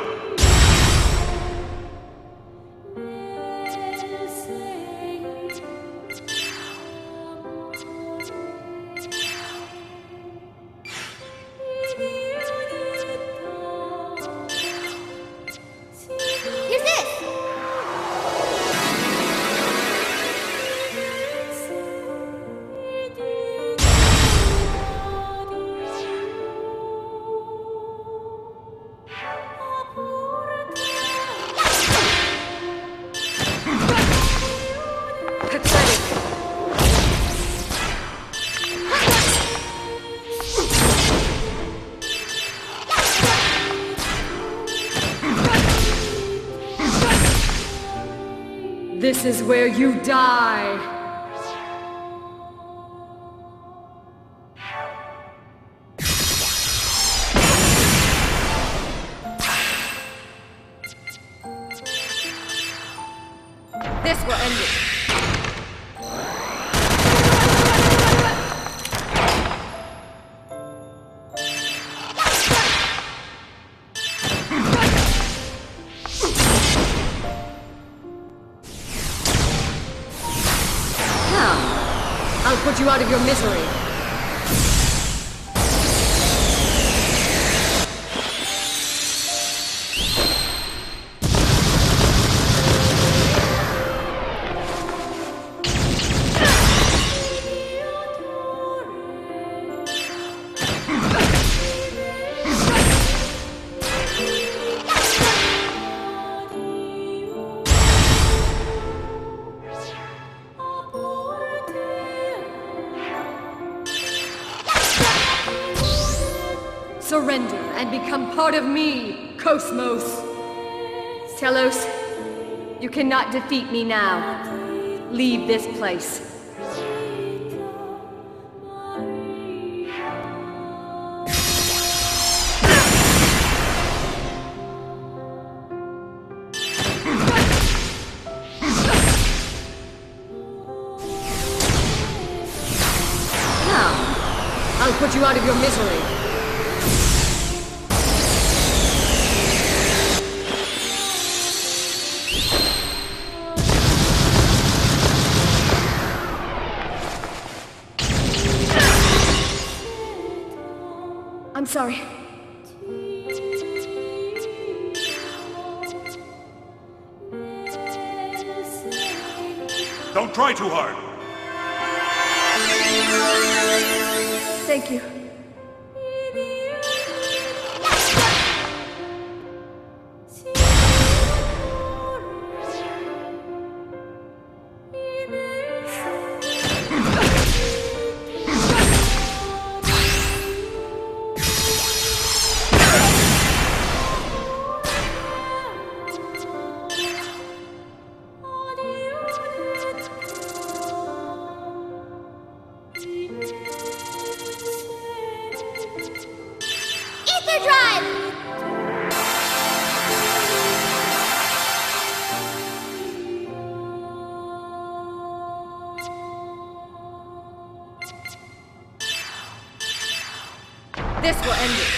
[SPEAKER 6] This is where you die! This will end it. I'll put you out of your misery. Surrender and become part of me, Cosmos. Telos, you cannot defeat me now. Leave this place. Now, I'll put you out of your misery. I'm sorry.
[SPEAKER 3] Don't try too hard.
[SPEAKER 2] Thank you.
[SPEAKER 4] Ether Drive!
[SPEAKER 6] This will end it.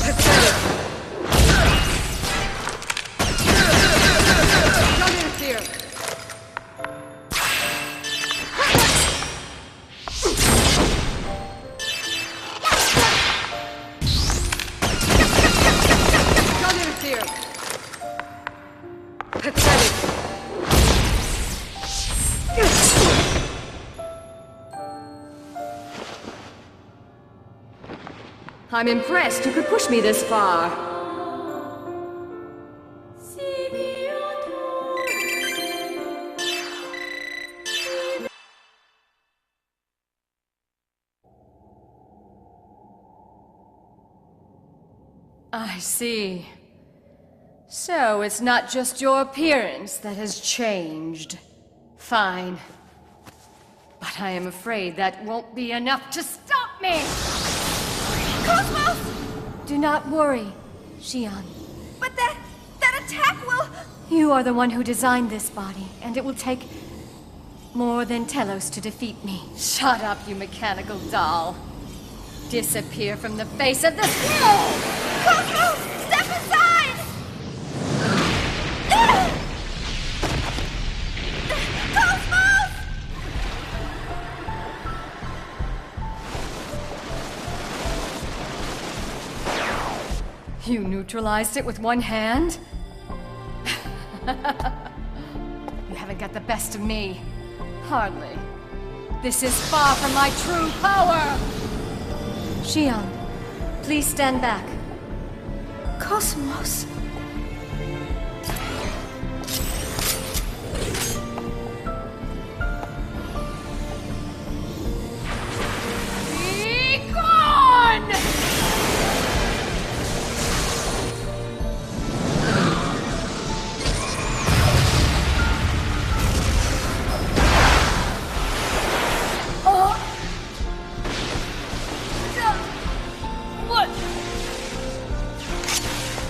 [SPEAKER 6] Pathetic. Don't interfere. Don't interfere. Pathetic. I'm impressed you could push me this far. I see. So it's not just your appearance that has changed. Fine. But I am afraid that won't be enough to stop me!
[SPEAKER 2] Cosmos!
[SPEAKER 6] Do not worry, Xian.
[SPEAKER 2] But that attack will...
[SPEAKER 6] You are the one who designed this body, and it will take more than Telos to defeat me. Shut up, you mechanical doll. Disappear from the face of this world!
[SPEAKER 2] Cosmos! Step aside! Cosmos!
[SPEAKER 6] You neutralized it with one hand? You haven't got the best of me. Hardly. This is far from my true power! Xian, please stand back.
[SPEAKER 2] Cosmos.
[SPEAKER 6] Be gone!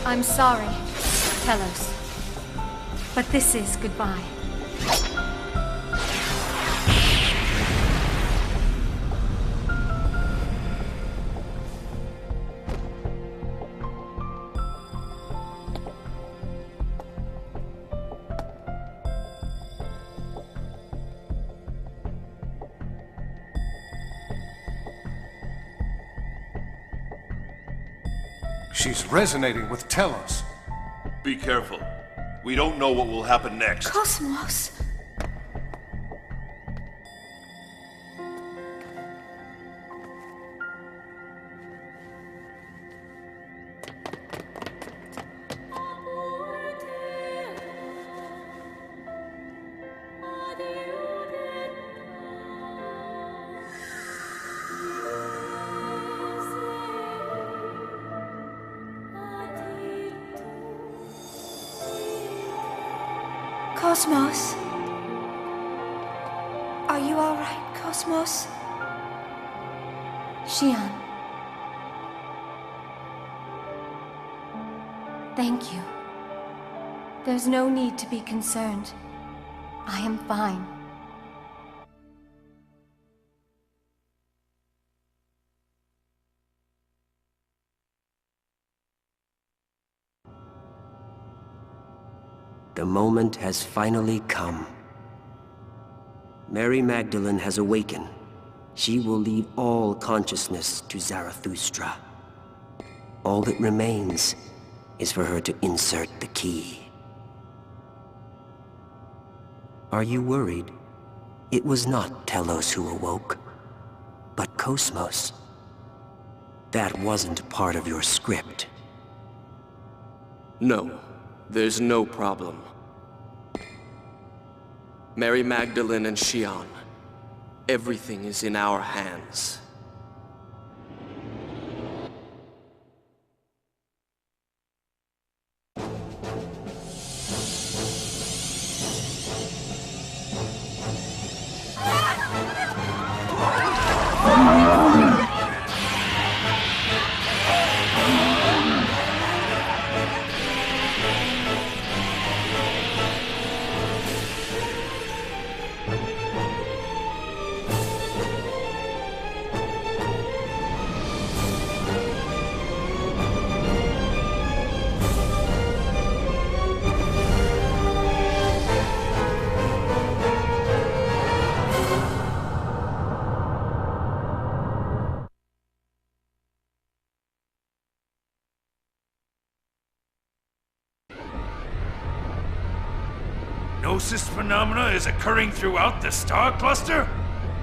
[SPEAKER 6] I'm sorry, Telos. But this is goodbye.
[SPEAKER 9] She's resonating with Telos.
[SPEAKER 3] Be careful. We don't know what will happen next.
[SPEAKER 2] Cosmos. Cosmos. Are you all right, Cosmos?
[SPEAKER 6] Xian. Thank you. There's no need to be concerned. I am fine.
[SPEAKER 14] The moment has finally come. Mary Magdalene has awakened. She will leave all consciousness to Zarathustra. All that remains is for her to insert the key. Are you worried? It was not Telos who awoke, but Cosmos. That wasn't part of your script.
[SPEAKER 15] No, there's no problem. Mary Magdalene and Xian, everything is in our hands.
[SPEAKER 3] Gnosis phenomena is occurring throughout the star cluster?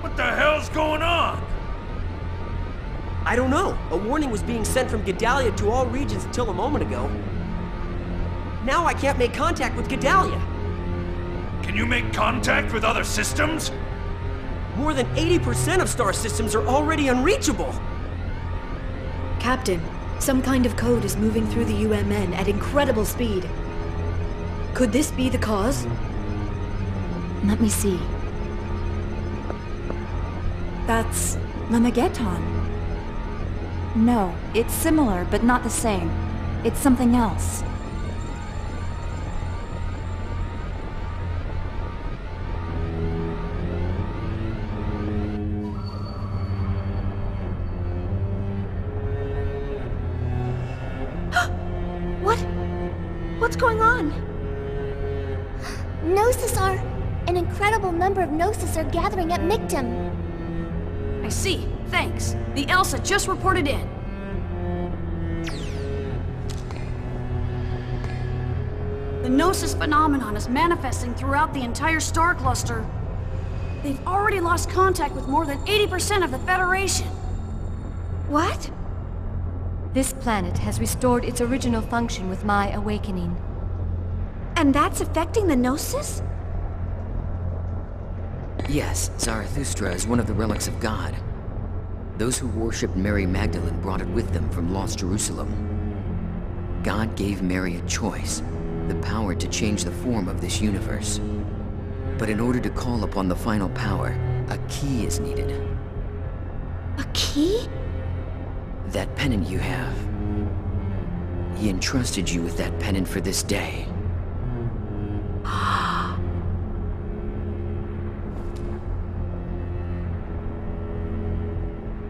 [SPEAKER 3] What the hell's going on?
[SPEAKER 14] I don't know. A warning was being sent from Gedalia to all regions until a moment ago. Now I can't make contact with Gedalia.
[SPEAKER 3] Can you make contact with other systems?
[SPEAKER 14] More than 80% of star systems are already unreachable.
[SPEAKER 11] Captain, some kind of code is moving through the UMN at incredible speed. Could this be the cause?
[SPEAKER 12] Let me see.
[SPEAKER 16] That's Lemageton. No, it's similar, but not the same. It's something else.
[SPEAKER 2] What's going on?
[SPEAKER 4] Gnosis are... An incredible number of Gnosis are gathering at Mictum.
[SPEAKER 17] I see. Thanks. The Elsa just reported in. The Gnosis phenomenon is manifesting throughout the entire star cluster. They've already lost contact with more than 80% of the Federation.
[SPEAKER 2] What?
[SPEAKER 6] This planet has restored its original function with my awakening.
[SPEAKER 2] And that's affecting the Gnosis?
[SPEAKER 13] Yes, Zarathustra is one of the relics of God. Those who worshipped Mary Magdalene brought it with them from lost Jerusalem. God gave Mary a choice, the power to change the form of this universe. But in order to call upon the final power, a key is needed.
[SPEAKER 2] A key?
[SPEAKER 13] That pennant you have. He entrusted you with that pennant for this day.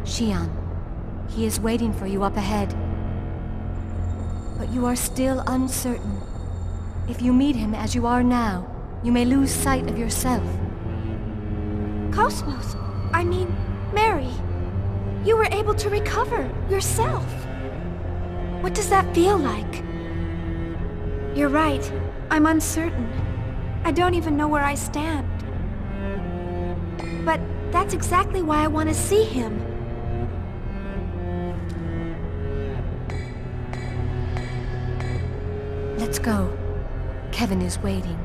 [SPEAKER 6] Xian, he is waiting for you up ahead. But you are still uncertain. If you meet him as you are now, you may lose sight of yourself.
[SPEAKER 2] Cosmos, I mean, Mary, you were able to recover yourself. What does that feel like? You're right, I'm uncertain. I don't even know where I stand. But that's exactly why I want to see him.
[SPEAKER 6] Let's go. Kevin is waiting.